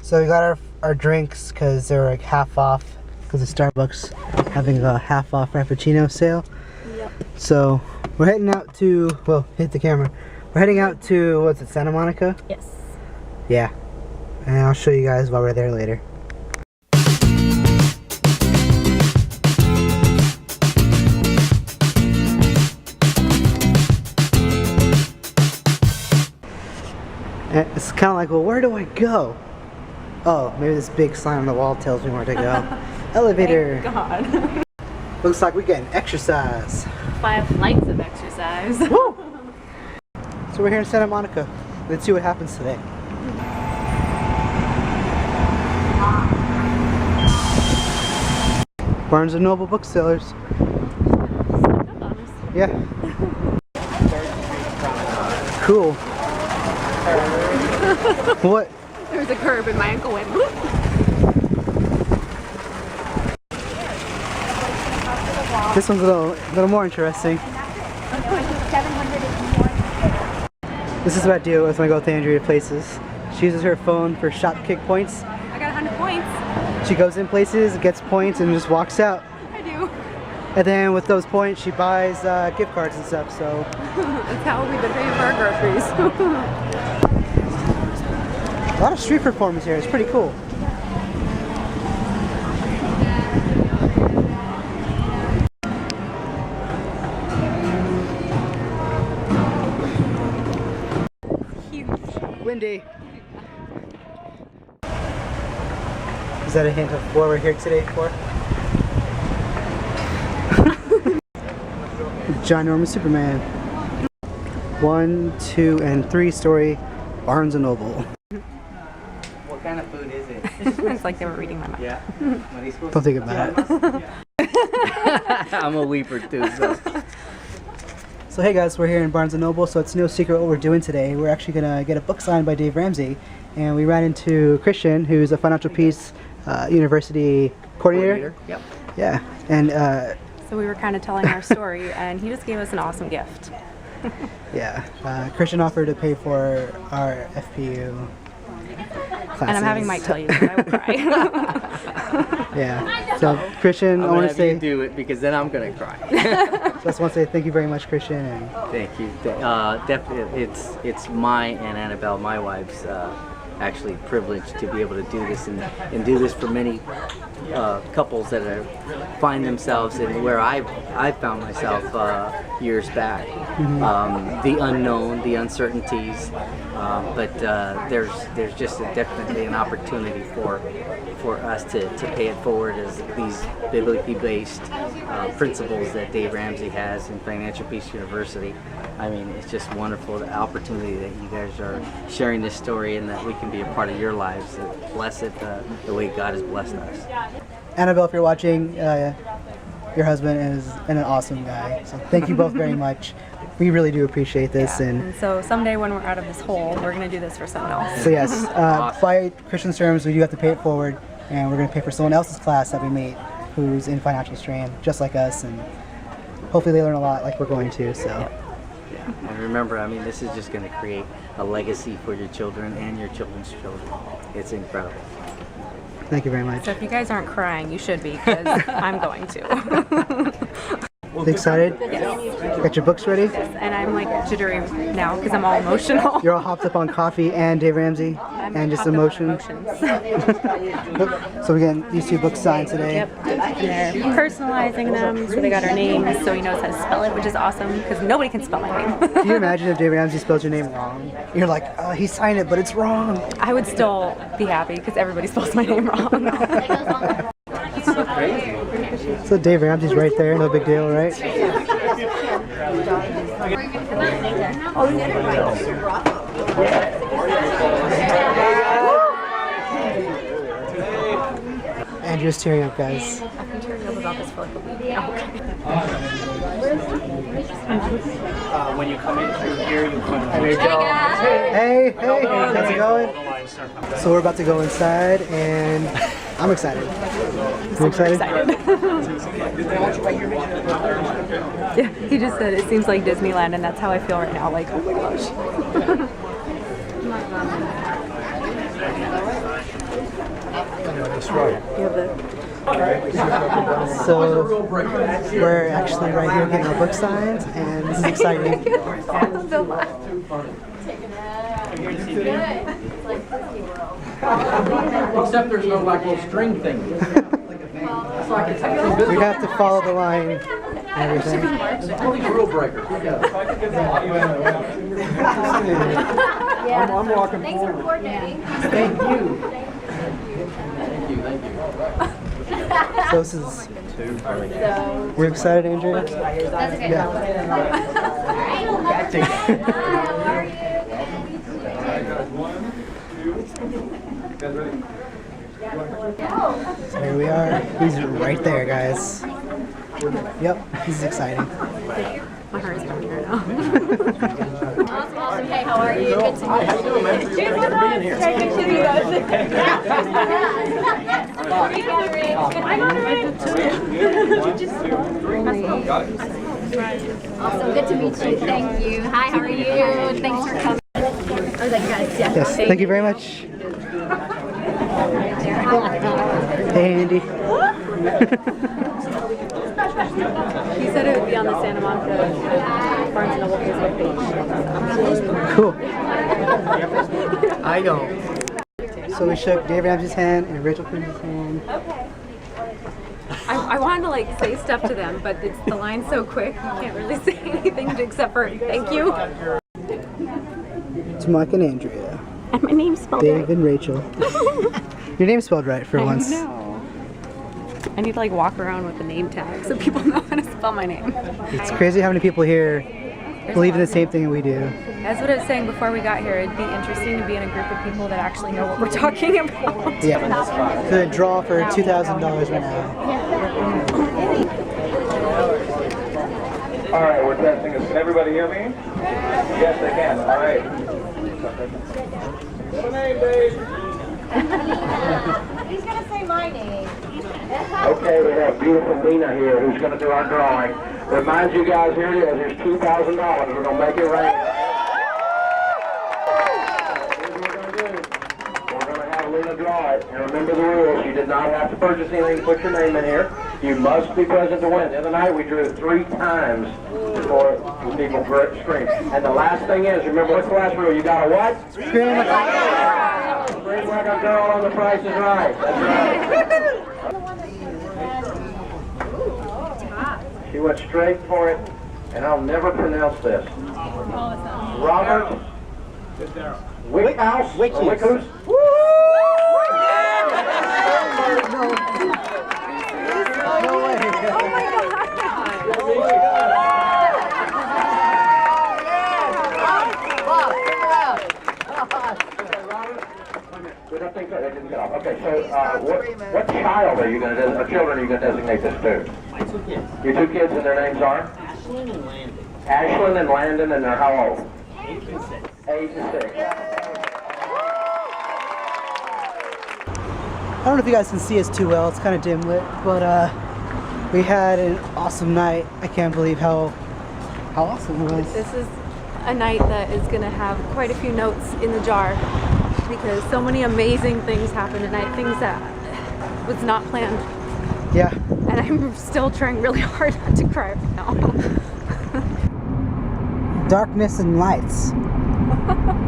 So we got our drinks because they were like half off because of Starbucks having a half off Frappuccino sale. Yep. So we're heading out to, well, hit the camera. We're heading out to, what's it, Santa Monica? Yes. Yeah. And I'll show you guys while we're there later. And it's kind of like, well, where do I go? Oh, maybe this big sign on the wall tells me where to go. Elevator. Thank God. Looks like we're getting exercise. 5 flights of exercise. Woo! So we're here in Santa Monica. Let's see what happens today. Barnes & Noble booksellers. Yeah. Cool. What? There was a curb and my ankle went whoop. This one's a little more interesting. This is what I do when I go with Andrea to places. She uses her phone for shop kick points. I got 100 points. She goes in places, gets points, and just walks out. I do. And then with those points, she buys gift cards and stuff. So that's how we've been paying for our groceries. a lot of street performance here. It's pretty cool. Windy. Is that a hint of what we're here today for? Ginormous Superman. 1, 2, and 3-story Barnes & Noble. What kind of food is it? It's like they were reading my mind. Yeah. Don't think about it. I'm a weeper too, so. So hey guys, we're here in Barnes & Noble, so it's no secret what we're doing today. We're actually going to get a book signed by Dave Ramsey, and we ran into Christian, who's a Financial Peace University coordinator. Yep. Yeah, and So we were kind of telling our story, and he just gave us an awesome gift. yeah, Christian offered to pay for our FPU classes. And I'm having Mike tell you that I will cry. Yeah, so Christian, I'm I want gonna to say, you do it because then I'm gonna cry. so I just want to say thank you very much, Christian. And Thank you. Definitely, it's my and Annabelle, my wife's, actually privileged to be able to do this and do this for many couples that find themselves in where I found myself years back. The unknown, the uncertainties, but there's just definitely an opportunity for us to pay it forward as these biblically based principles that Dave Ramsey has in Financial Peace University. I mean, it's just wonderful, the opportunity that you guys are sharing this story and that we can be a part of your lives, and bless it the way God has blessed us. Annabelle, if you're watching, your husband is an awesome guy. So thank you both very much. We really do appreciate this. Yeah. And so someday when we're out of this hole, we're going to do this for someone else. so yes, by Christian's terms, we do have to pay it forward, and we're going to pay for someone else's class that we meet who's in financial strain, just like us, and hopefully they learn a lot like we're going to. So. Yeah. And remember, I mean, this is just going to create a legacy for your children and your children's children. It's incredible. Thank you very much. So if you guys aren't crying, you should be, because I'm going to. Excited? Yes. Got your books ready? Yes, and I'm like jittery now because I'm all emotional. You're all hopped up on coffee and Dave Ramsey and just emotions. So we're getting these 2 books signed today. Yep. And they're personalizing them, so they got our names, so he knows how to spell it, which is awesome because nobody can spell my name. Can you imagine if Dave Ramsey spelled your name wrong? You're like, he signed it, but it's wrong. I would still be happy because everybody spells my name wrong. That's so crazy. So Dave Ramsey's right there, no big deal, right? Andrew's tearing up, guys. I've been tearing up about this for like a week now. When you come in through here, you come in. Hey, how's it going? So we're about to go inside, and I'm excited. You excited? Yeah, he just said it seems like Disneyland, and that's how I feel right now. Like, oh my gosh. That's right. You have the. So we're actually right here getting our book signed, and this is exciting. Except there's no like little string thing. We have to follow the line and everything. All these rule breakers. I'm walking Thanks for forward. coordinating. Thank you. Thank you. So this is. We're excited, Andrea. That's okay. Yeah. So here we are. He's right there, guys. Yep, this is exciting. My heart is pounding right now. Awesome. Hey, how are you? Good to meet you. How you doing, man? Thanks for being here. Awesome. Good to meet you. Thank you. Hi, how are you? Thanks for coming. I was like, guys, yeah. Yes, thank you very much. Hey, Andy. He said it would be on the Santa Monica Barnes & Noble Facebook page. Cool. I know. So we shook Dave Ramsey's hand and Rachel Prince's hand. I wanted to like say stuff to them, but the line's so quick, you can't really say anything except for thank you. It's Mike and Andrea. And my name's spelled Dave right. and Rachel. Your name's spelled right for once. I know. I need to like walk around with the name tag so people know how to spell my name. It's crazy how many people here believe in the same thing we do. That's what I was saying before we got here. It'd be interesting to be in a group of people that actually know what we're talking about. Yeah. The draw for $2,000 right now. All right, we're testing. Can everybody hear me? Yes, they can. All right. What's your name, Dave? He's going to say my name. Okay, we have beautiful Nina here who's going to do our drawing. Remind you guys, here it is. Here's $2,000. We're going to make it rain. Here's what we're going to do. We're going to have Lena draw it. And remember the rules. You did not have to purchase anything to put your name in here. You must be present to win. The other night we drew it 3 times before people screamed. And the last thing is, remember what's the last rule? You got to what? Scream like a girl on The Price is Right. That's right. She went straight for it, and I'll never pronounce this. Robert Wickhouse? Wickhouse? No way. I think that didn't get off. Okay, so what child are you going to, or children are you going to designate this to? My 2 kids. Your 2 kids and their names are? Ashlyn and Landon. Ashlyn and Landon, and they're how old? 8 and 6. 8 and 6. I don't know if you guys can see us too well. It's kind of dim lit, but we had an awesome night. I can't believe how awesome it was. This is a night that is going to have quite a few notes in the jar because so many amazing things happened tonight, things that was not planned. Yeah. And I'm still trying really hard not to cry right now. Darkness and lights.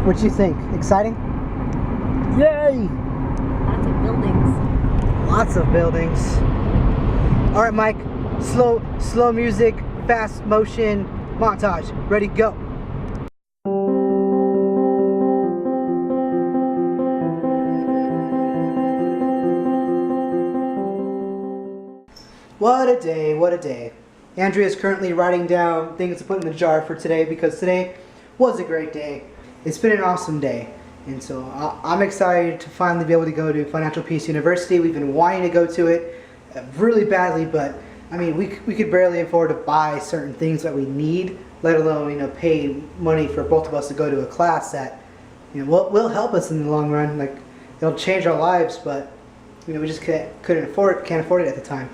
What do you think? Exciting? Yay! Lots of buildings. Lots of buildings. All right, Mike. Slow music, fast motion, montage. Ready, go. What a day, what a day. Andrea is currently writing down things to put in the jar for today because today was a great day. It's been an awesome day. And so I'm excited to finally be able to go to Financial Peace University. We've been wanting to go to it really badly, but I mean, we could barely afford to buy certain things that we need, let alone, pay money for both of us to go to a class that, will help us in the long run. Like, it'll change our lives, but, we just can't afford it at the time.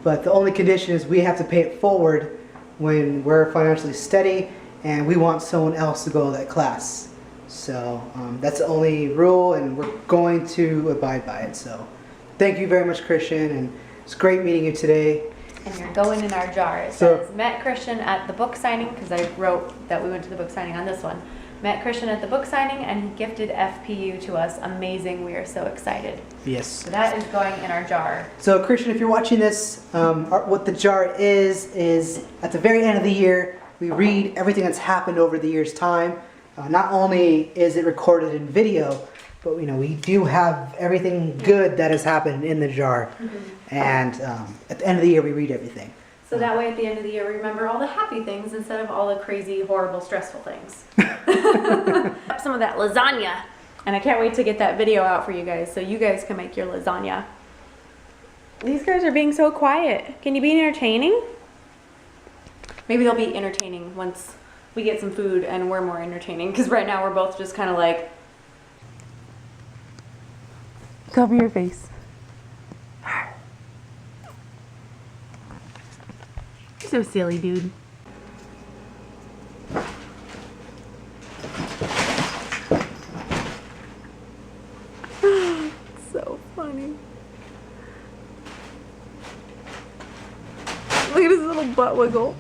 But the only condition is we have to pay it forward when we're financially steady and we want someone else to go to that class. So that's the only rule, and we're going to abide by it. So thank you very much, Christian, and it's great meeting you today. And you're going in our jar. It So- says, met Christian at the book signing, because I wrote that we went to the book signing on this one. Met Christian at the book signing, and he gifted FPU to us. Amazing. We are so excited. Yes. So that is going in our jar. So Christian, if you're watching this, what the jar is at the very end of the year, we read everything that's happened over the year's time. Not only is it recorded in video, but we do have everything good that has happened in the jar. And at the end of the year, we read everything. So that way at the end of the year, we remember all the happy things instead of all the crazy, horrible, stressful things. Some of that lasagna. And I can't wait to get that video out for you guys so you guys can make your lasagna. These guys are being so quiet. Can you be entertaining? Maybe they'll be entertaining once we get some food and we're more entertaining, because right now we're both just kind of like... Cover your face. You're so silly, dude. So funny. Look at his little butt wiggle.